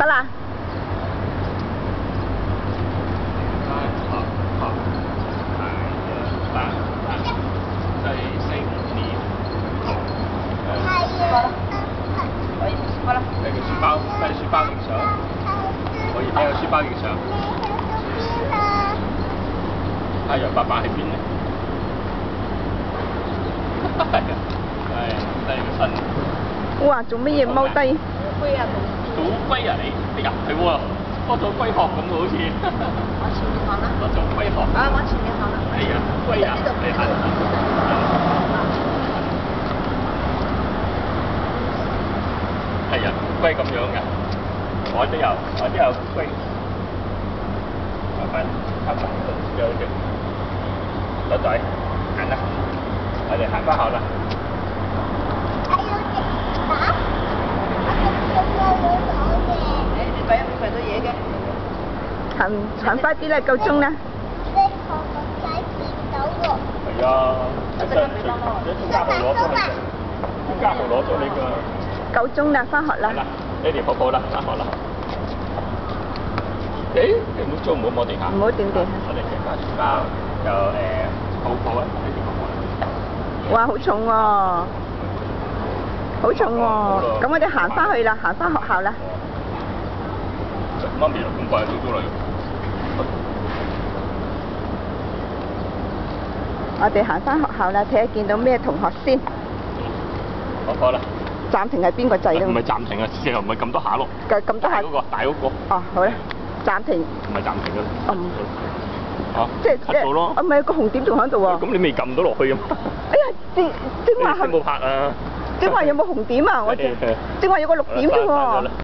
得啦。帶個書包，帶書包影相。可以帶個書包影相。太陽爸爸喺邊咧？係啊，係低個身。哇！做乜嘢踎低？龜啊！賭龜啊你？哎呀，係喎，多咗龜殼咁喎好似。往前面行啦。多咗龜殼。啊，往前面行啦。哎呀，龜啊！你行。係啊，龜咁樣㗎。我都有龜。慢慢靠近有隻攞仔行啦，我哋行返學啦。你俾唔俾到嘢嘅？行快啲啦，夠鐘啦。係啊，家豪攞咗你，家豪攞咗你㗎。夠鐘啦，返學啦。你哋抱抱啦，返學啦。誒，你唔好做，唔好摸地下。唔好掂地下。我哋嘅書包就抱抱啊，呢啲抱抱。哇，好重喎！好重喎！咁我哋行返去啦，行返學校啦。媽咪咁快到咗啦。我哋行返學校啦，睇下見到咩同學先。學科啦。暫停係邊個掣咯？唔係暫停啊，之後唔係咁多下咯。咁多下。大嗰個。哦，好啦，暫停。唔係暫停㗎。哦。即係cut到咯。唔係個紅點仲喺度喎。咁你未撳到落去啊嘛？哎呀，正話係。你冇拍啊？正話有冇紅點啊？我正話有個綠點啫喎。